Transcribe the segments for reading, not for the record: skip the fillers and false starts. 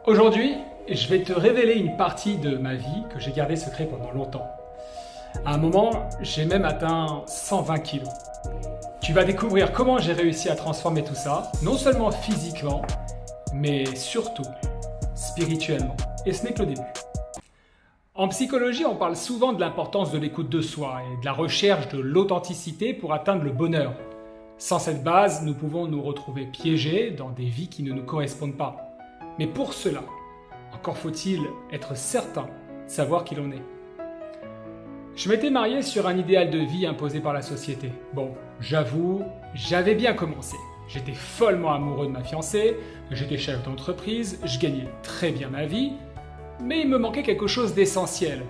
Aujourd'hui, je vais te révéler une partie de ma vie que j'ai gardée secret pendant longtemps. À un moment, j'ai même atteint 120 kilos. Tu vas découvrir comment j'ai réussi à transformer tout ça, non seulement physiquement, mais surtout spirituellement. Et ce n'est que le début. En psychologie, on parle souvent de l'importance de l'écoute de soi et de la recherche de l'authenticité pour atteindre le bonheur. Sans cette base, nous pouvons nous retrouver piégés dans des vies qui ne nous correspondent pas. Mais pour cela, encore faut-il être certain de savoir qui l'on est. Je m'étais marié sur un idéal de vie imposé par la société. Bon, j'avoue, j'avais bien commencé. J'étais follement amoureux de ma fiancée, j'étais chef d'entreprise, je gagnais très bien ma vie, mais il me manquait quelque chose d'essentiel.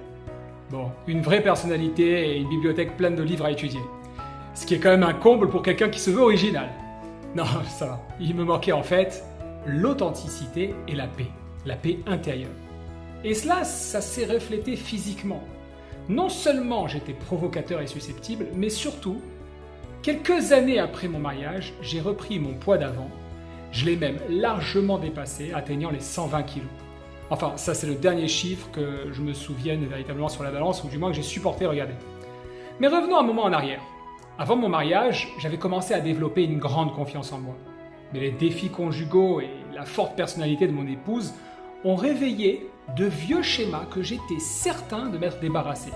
Bon, une vraie personnalité et une bibliothèque pleine de livres à étudier. Ce qui est quand même un comble pour quelqu'un qui se veut original. Non, ça va. Il me manquait en fait l'authenticité et la paix intérieure. Et cela, ça s'est reflété physiquement. Non seulement j'étais provocateur et susceptible, mais surtout, quelques années après mon mariage, j'ai repris mon poids d'avant. Je l'ai même largement dépassé, atteignant les 120 kilos. Enfin, ça c'est le dernier chiffre que je me souvienne véritablement sur la balance, ou du moins que j'ai supporté regarder. Mais revenons un moment en arrière. Avant mon mariage, j'avais commencé à développer une grande confiance en moi. Mais les défis conjugaux et la forte personnalité de mon épouse ont réveillé de vieux schémas que j'étais certain de m'être débarrassé.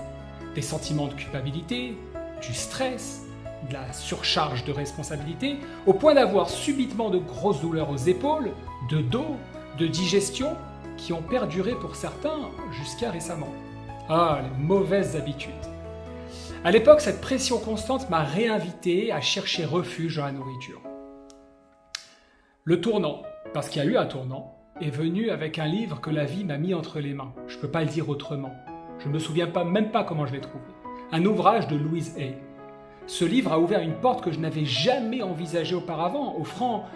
Des sentiments de culpabilité, du stress, de la surcharge de responsabilité, au point d'avoir subitement de grosses douleurs aux épaules, de dos, de digestion, qui ont perduré pour certains jusqu'à récemment. Ah, les mauvaises habitudes. À l'époque, cette pression constante m'a réinvité à chercher refuge dans la nourriture. Le tournant, parce qu'il y a eu un tournant, est venu avec un livre que la vie m'a mis entre les mains. Je ne peux pas le dire autrement. Je ne me souviens même pas comment je l'ai trouvé. Un ouvrage de Louise Hay. Ce livre a ouvert une porte que je n'avais jamais envisagée auparavant, offrant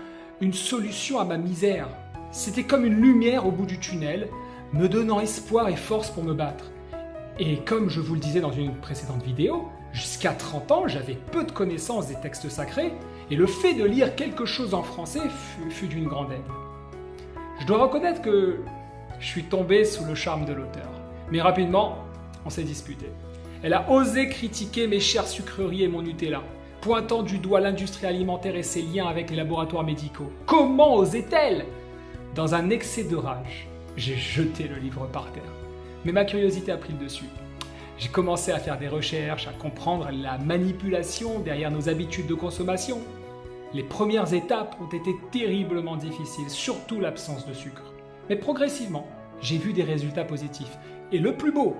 une solution à ma misère. C'était comme une lumière au bout du tunnel, me donnant espoir et force pour me battre. Et comme je vous le disais dans une précédente vidéo, jusqu'à 30 ans, j'avais peu de connaissances des textes sacrés, et le fait de lire quelque chose en français fut d'une grande aide. Je dois reconnaître que je suis tombé sous le charme de l'auteur. Mais rapidement, on s'est disputé. Elle a osé critiquer mes chères sucreries et mon Nutella, pointant du doigt l'industrie alimentaire et ses liens avec les laboratoires médicaux. Comment osait-elle ? Dans un excès de rage, j'ai jeté le livre par terre. Mais ma curiosité a pris le dessus. J'ai commencé à faire des recherches, à comprendre la manipulation derrière nos habitudes de consommation. Les premières étapes ont été terriblement difficiles, surtout l'absence de sucre. Mais progressivement, j'ai vu des résultats positifs. Et le plus beau,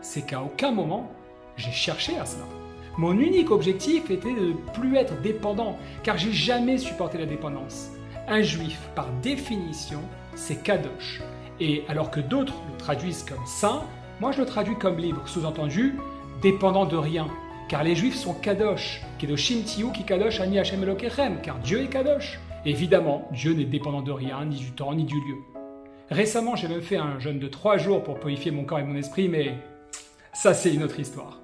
c'est qu'à aucun moment, j'ai cherché à cela. Mon unique objectif était de ne plus être dépendant, car j'ai jamais supporté la dépendance. Un juif, par définition, c'est kadosh. Et alors que d'autres le traduisent comme saint, moi je le traduis comme libre, sous-entendu, dépendant de rien. Car les juifs sont kadosh, kedoshim tiyu ki kadosh ani Hashem Elokechem, car Dieu est kadosh. Évidemment, Dieu n'est dépendant de rien, ni du temps, ni du lieu. Récemment, j'ai même fait un jeûne de 3 jours pour purifier mon corps et mon esprit, mais ça c'est une autre histoire.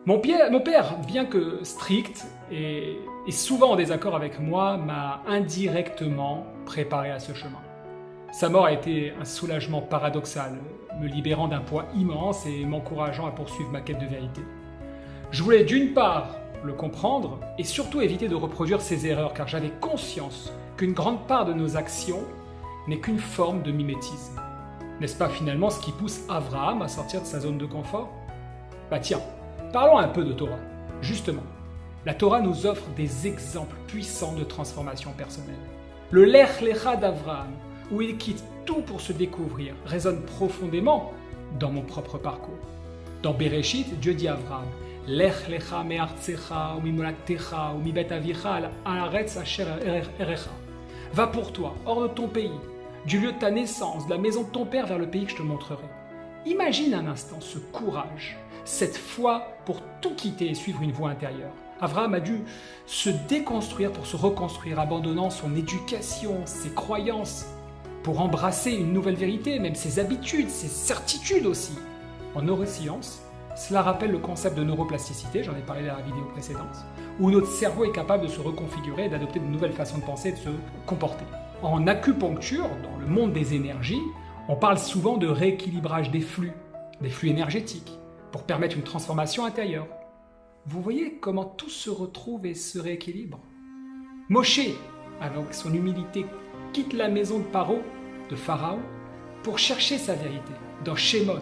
Mon père, bien que strict et souvent en désaccord avec moi, m'a indirectement préparé à ce chemin. Sa mort a été un soulagement paradoxal, me libérant d'un poids immense et m'encourageant à poursuivre ma quête de vérité. Je voulais d'une part le comprendre et surtout éviter de reproduire ses erreurs, car j'avais conscience qu'une grande part de nos actions n'est qu'une forme de mimétisme. N'est-ce pas finalement ce qui pousse Abraham à sortir de sa zone de confort ? Bah tiens, parlons un peu de Torah. Justement, la Torah nous offre des exemples puissants de transformation personnelle. Le Lech Lecha d'Abraham, où il quitte tout pour se découvrir, résonne profondément dans mon propre parcours. Dans Bereshit, Dieu dit à Abraham « Lech lecha me'artzecha u'mimolatecha u'mibet avicha al haaretz asher erecha » Va pour toi, hors de ton pays, du lieu de ta naissance, de la maison de ton père vers le pays que je te montrerai. Imagine un instant ce courage, cette foi pour tout quitter et suivre une voie intérieure. Abraham a dû se déconstruire pour se reconstruire, abandonnant son éducation, ses croyances, pour embrasser une nouvelle vérité, même ses habitudes, ses certitudes aussi. En neurosciences, cela rappelle le concept de neuroplasticité, j'en ai parlé dans la vidéo précédente, où notre cerveau est capable de se reconfigurer et d'adopter de nouvelles façons de penser et de se comporter. En acupuncture, dans le monde des énergies, on parle souvent de rééquilibrage des flux énergétiques, pour permettre une transformation intérieure. Vous voyez comment tout se retrouve et se rééquilibre. Moshe, avec son humilité, quitte la maison de Pharaon, pour chercher sa vérité. Dans Shemot,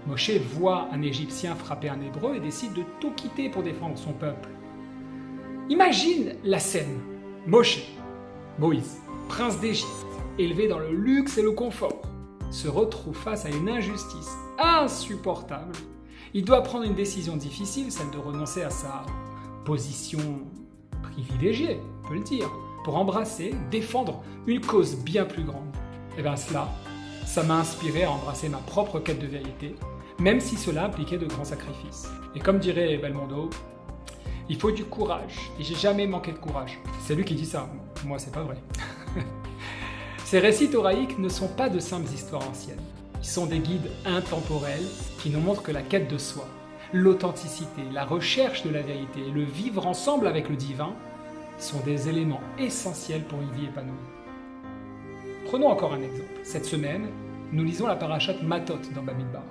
Moshe voit un Égyptien frapper un Hébreu et décide de tout quitter pour défendre son peuple. Imagine la scène. Moïse, prince d'Égypte, élevé dans le luxe et le confort, se retrouve face à une injustice insupportable. Il doit prendre une décision difficile, celle de renoncer à sa position privilégiée, on peut le dire, pour embrasser, défendre une cause bien plus grande. Et bien ça m'a inspiré à embrasser ma propre quête de vérité, même si cela impliquait de grands sacrifices. Et comme dirait Belmondo, il faut du courage, et j'ai jamais manqué de courage. C'est lui qui dit ça, moi c'est pas vrai. Ces récits thoraïques ne sont pas de simples histoires anciennes. Ils sont des guides intemporels qui nous montrent que la quête de soi, l'authenticité, la recherche de la vérité et le vivre ensemble avec le divin sont des éléments essentiels pour une vie épanouie. Prenons encore un exemple. Cette semaine, nous lisons la parashate Matot dans Bamidbar.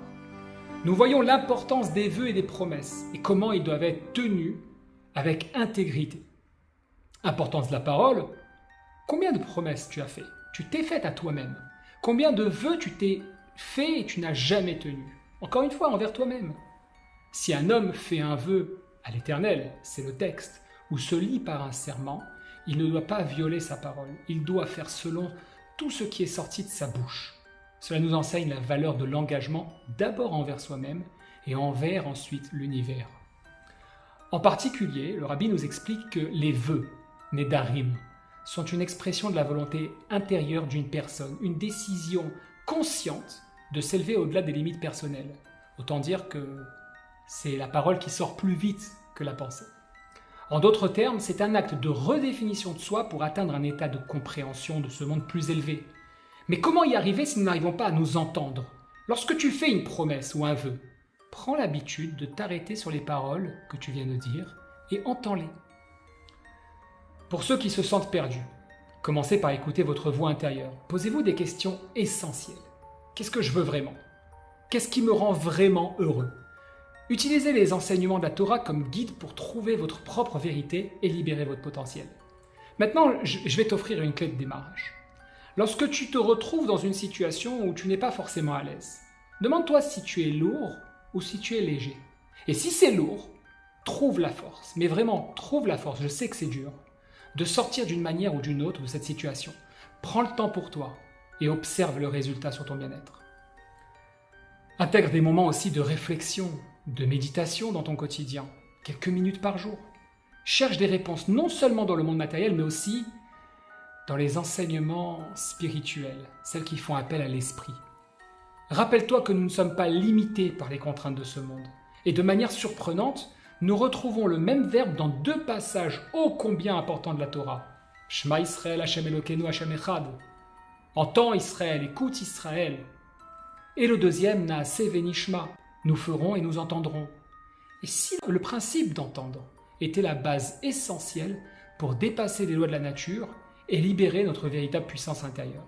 Nous voyons l'importance des vœux et des promesses et comment ils doivent être tenus avec intégrité. Importance de la parole, combien de promesses tu as fait? Tu t'es faite à toi-même. Combien de vœux tu t'es fait et tu n'as jamais tenu? Encore une fois, envers toi-même. Si un homme fait un vœu à l'Éternel, c'est le texte, ou se lie par un serment, il ne doit pas violer sa parole. Il doit faire selon tout ce qui est sorti de sa bouche. Cela nous enseigne la valeur de l'engagement, d'abord envers soi-même et envers ensuite l'univers. En particulier, le rabbi nous explique que les vœux, nedarim, sont une expression de la volonté intérieure d'une personne, une décision consciente de s'élever au-delà des limites personnelles. Autant dire que c'est la parole qui sort plus vite que la pensée. En d'autres termes, c'est un acte de redéfinition de soi pour atteindre un état de compréhension de ce monde plus élevé. Mais comment y arriver si nous n'arrivons pas à nous entendre? Lorsque tu fais une promesse ou un vœu, prends l'habitude de t'arrêter sur les paroles que tu viens de dire et entends-les. Pour ceux qui se sentent perdus, commencez par écouter votre voix intérieure. Posez-vous des questions essentielles. Qu'est-ce que je veux vraiment? Qu'est-ce qui me rend vraiment heureux? Utilisez les enseignements de la Torah comme guide pour trouver votre propre vérité et libérer votre potentiel. Maintenant, je vais t'offrir une clé de démarrage. Lorsque tu te retrouves dans une situation où tu n'es pas forcément à l'aise, demande-toi si tu es lourd ou si tu es léger. Et si c'est lourd, trouve la force, mais vraiment trouve la force, je sais que c'est dur, de sortir d'une manière ou d'une autre de cette situation. Prends le temps pour toi et observe le résultat sur ton bien-être. Intègre des moments aussi de réflexion, de méditation dans ton quotidien, quelques minutes par jour. Cherche des réponses non seulement dans le monde matériel, mais aussi dans les enseignements spirituels, celles qui font appel à l'esprit. Rappelle-toi que nous ne sommes pas limités par les contraintes de ce monde. Et de manière surprenante, nous retrouvons le même verbe dans deux passages ô combien importants de la Torah. Shema Israël, Hashem Elokeinu, Hashem Echad. Entends Israël, écoute Israël. Et le deuxième, Naaseh Venishma. Nous ferons et nous entendrons. Et si le principe d'entendre était la base essentielle pour dépasser les lois de la nature et libérer notre véritable puissance intérieure?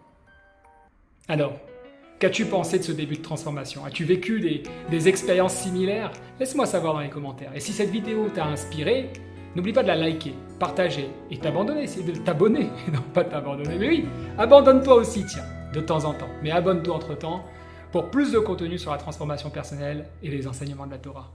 Alors, qu'as-tu pensé de ce début de transformation? As-tu vécu des expériences similaires? Laisse-moi savoir dans les commentaires. Et si cette vidéo t'a inspiré, n'oublie pas de la liker, partager et t'abandonner, c'est de t'abonner, non pas t'abandonner, mais oui, abandonne-toi aussi, tiens, de temps en temps. Mais abonne-toi entre-temps pour plus de contenu sur la transformation personnelle et les enseignements de la Torah.